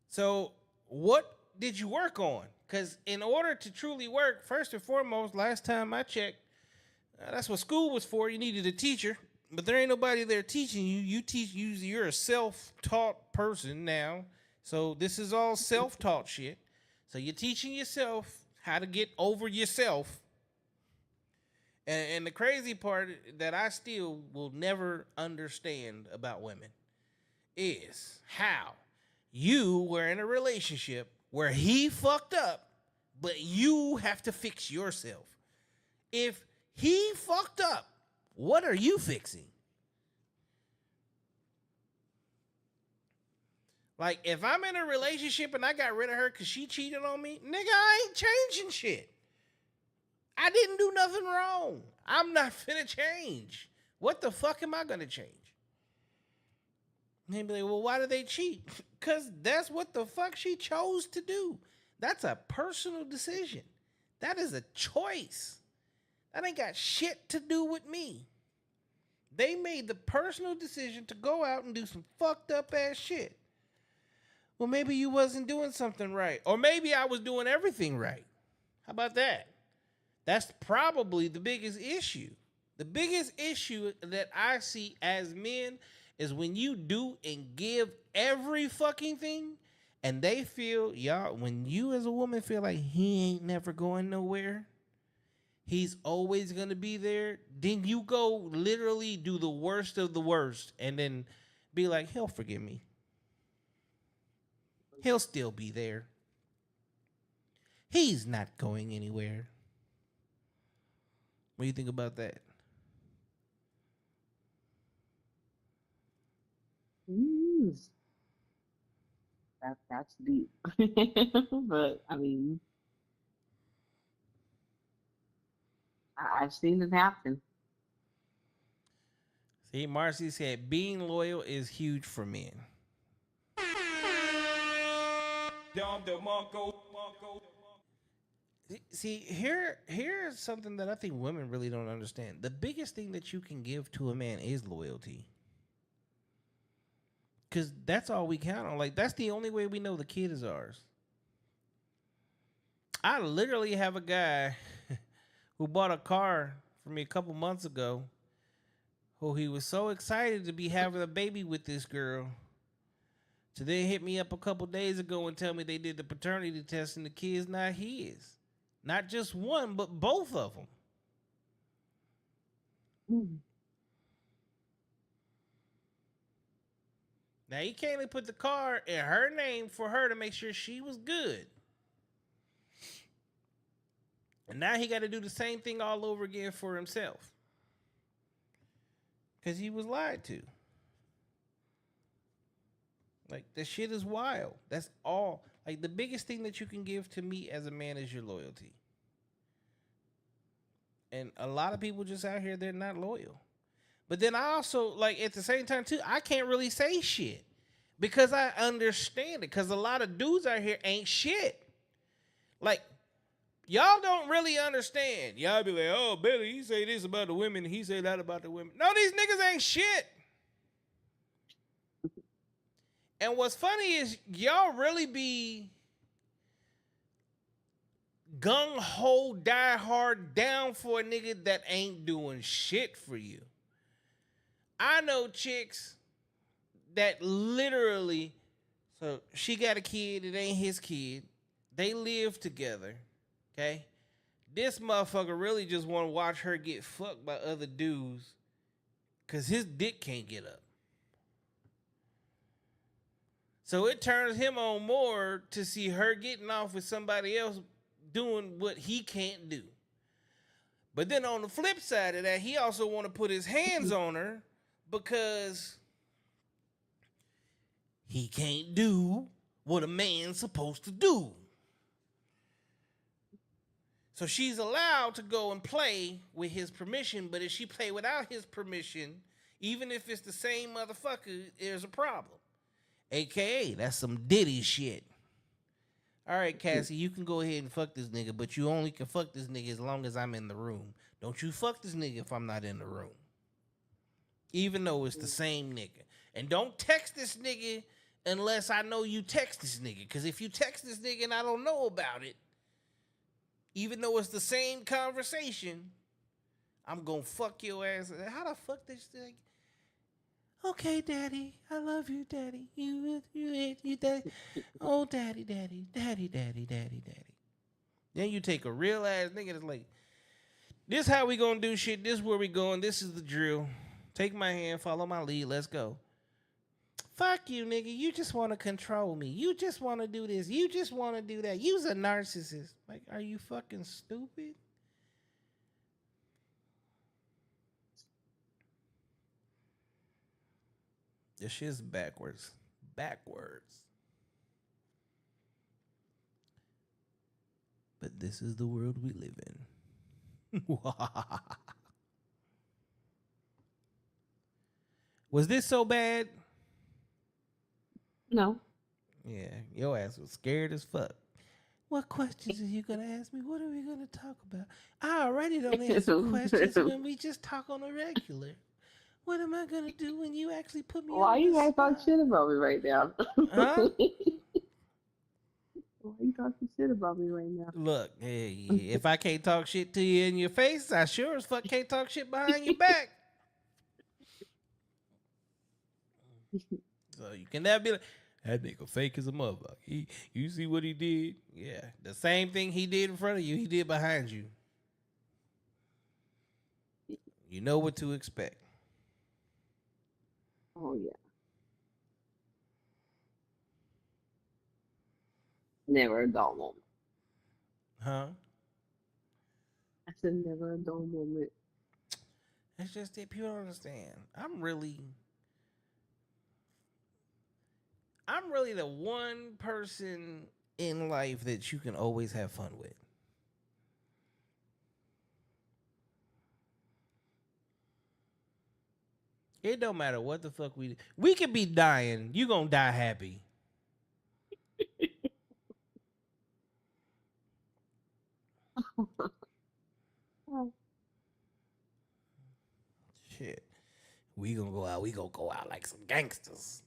So what did you work on? Because in order to truly work, first and foremost, last time I checked, that's what school was for. You needed a teacher. But there ain't nobody there teaching you. You're a self-taught person now. So this is all self-taught shit. So you're teaching yourself how to get over yourself. And the crazy part that I still will never understand about women is how you were in a relationship where he fucked up, but you have to fix yourself. If he fucked up, what are you fixing? Like, if I'm in a relationship and I got rid of her because she cheated on me, nigga, I ain't changing shit. I didn't do nothing wrong. I'm not finna change. What the fuck am I gonna change? And they'd be like, well, why did they cheat? Because that's what the fuck she chose to do. That's a personal decision. That is a choice. That ain't got shit to do with me. They made the personal decision to go out and do some fucked up ass shit. Well, maybe you wasn't doing something right. Or maybe I was doing everything right. How about that? That's probably the biggest issue. The biggest issue that I see as men is when you do and give every fucking thing and they feel, y'all, when you as a woman feel like he ain't never going nowhere, he's always going to be there, then you go literally do the worst of the worst and then be like, he'll forgive me. He'll still be there. He's not going anywhere. What do you think about that? That's deep. But I mean, I've seen it happen. See, Marcy said being loyal is huge for men. See, here's something that I think women really don't understand. The biggest thing that you can give to a man is loyalty. Because that's all we count on. Like, that's the only way we know the kid is ours. I literally have a guy who bought a car for me a couple months ago who he was so excited to be having a baby with this girl. So they hit me up a couple days ago and tell me they did the paternity test and the kid's not his. Not just one, but both of them. Mm. Now he came and put the car in her name for her to make sure she was good. And now he got to do the same thing all over again for himself. Because he was lied to. Like, the shit is wild. That's all. Like, the biggest thing that you can give to me as a man is your loyalty. And a lot of people just out here, they're not loyal. But then I also, like, at the same time, too, I can't really say shit. Because I understand it. Because a lot of dudes out here ain't shit. Like, y'all don't really understand. Y'all be like, oh, Billy, he say this about the women, he say that about the women. No, these niggas ain't shit. And what's funny is y'all really be gung-ho, die hard, down for a nigga that ain't doing shit for you. I know chicks that literally, so she got a kid, it ain't his kid. They live together, okay? This motherfucker really just want to watch her get fucked by other dudes because his dick can't get up. So it turns him on more to see her getting off with somebody else doing what he can't do. But then on the flip side of that, he also want to put his hands on her because he can't do what a man's supposed to do. So she's allowed to go and play with his permission, but if she play without his permission, even if it's the same motherfucker, there's a problem. AKA, that's some Diddy shit. All right, Cassie, you can go ahead and fuck this nigga, but you only can fuck this nigga as long as I'm in the room. Don't you fuck this nigga if I'm not in the room. Even though it's the same nigga. And don't text this nigga unless I know you text this nigga. Because if you text this nigga and I don't know about it, even though it's the same conversation, I'm gonna fuck your ass. How the fuck this thing? Okay, daddy, I love you, daddy. You daddy. Oh, daddy. Then you take a real ass nigga that's like, this how we gonna do shit. This where we going. This is the drill. Take my hand, follow my lead. Let's go. Fuck you, nigga. You just want to control me. You just want to do this. You just want to do that. You's a narcissist. Like, are you fucking stupid? This shit's backwards. Backwards. But this is the world we live in. Was this so bad? No. Yeah, your ass was scared as fuck. What questions are you gonna ask me? What are we gonna talk about? I already don't answer questions when we just talk on a regular. What am I gonna do when you actually put me Why on you the guys talk spot? shit about me right now? Huh? Why you talking shit about me right now? Look, hey, if I can't talk shit to you in your face, I sure as fuck can't talk shit behind your back. So you can never be like, that nigga fake as a motherfucker. You see what he did? Yeah, the same thing he did in front of you, he did behind you. You know what to expect. Oh yeah. Never a dull moment. Huh? I said never a dull moment. It's just that people don't understand. I'm really the one person in life that you can always have fun with. It don't matter what the fuck we could be dying. You gonna die happy. Shit. We gonna go out like some gangsters.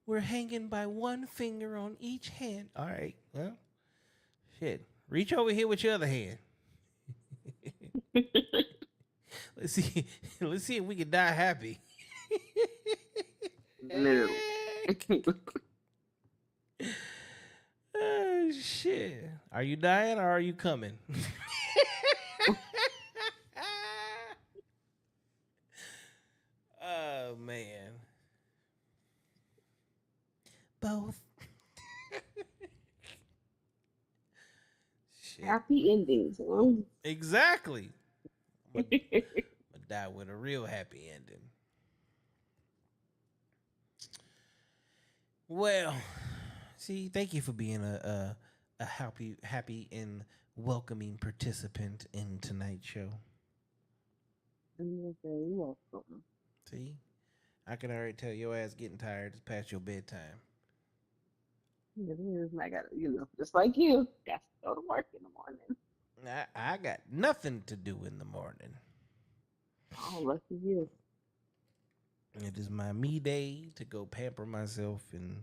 We're hanging by one finger on each hand. All right. Well, shit. Reach over here with your other hand. Let's see. Let's see if we can die happy. Literally. Oh, shit. Are you dying or are you coming? Oh, man. Both. Shit. Happy endings. Huh? Exactly. But die with a real happy ending. Well, see, thank you for being a happy and welcoming participant in tonight's show. You're very welcome. See, I can already tell your ass getting tired. It's past your bedtime. It is. I got, just like you, got to go to work in the morning. I got nothing to do in the morning. Oh, lucky you. It is my me day to go pamper myself and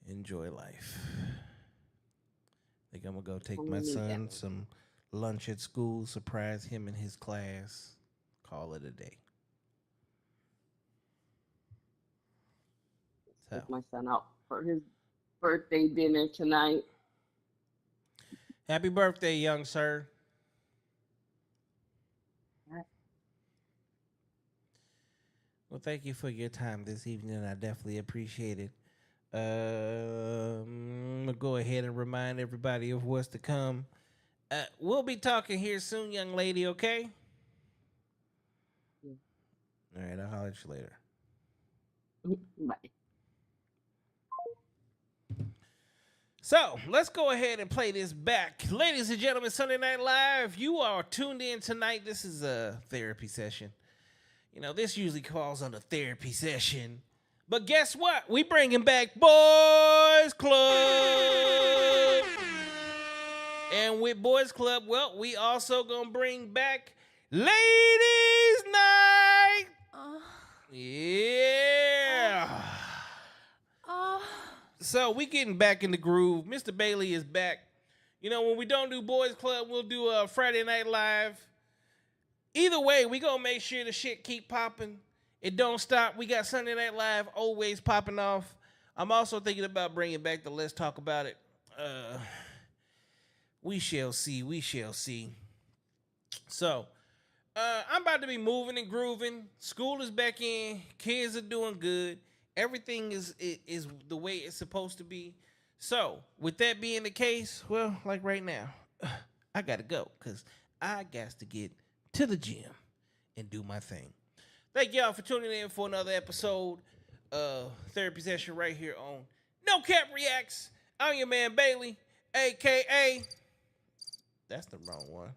enjoy life. I think I'm gonna go take my son some lunch at school, surprise him in his class, call it a day. So. Take my son out for his birthday dinner tonight. Happy birthday, young sir. Well, thank you for your time this evening. I definitely appreciate it. I'm gonna go ahead and remind everybody of what's to come. We'll be talking here soon, young lady, okay? Yeah. All right, I'll holler at you later. Bye. So, let's go ahead and play this back. Ladies and gentlemen, Sunday Night Live, you are tuned in tonight. This is a therapy session. You know, this usually calls on a therapy session. But guess what? We bringing back Boys Club. And with Boys Club, well, we also gonna bring back Ladies Night. Yeah. So we getting back in the groove. Mr. Bailey is back. You know, when we don't do Boys Club, we'll do a Friday Night Live. Either way, we gonna make sure the shit keep popping. It don't stop. We got Sunday Night Live always popping off. I'm also thinking about bringing back the Let's Talk About It. We shall see. We shall see. So, I'm about to be moving and grooving. School is back in. Kids are doing good. Everything is the way it's supposed to be. So, with that being the case, well, like right now, I gotta go because I got to get to the gym and do my thing. Thank y'all for tuning in for another episode of Therapy Session right here on No Cap Reacts. I'm your man Bailey, a.k.a. That's the wrong one.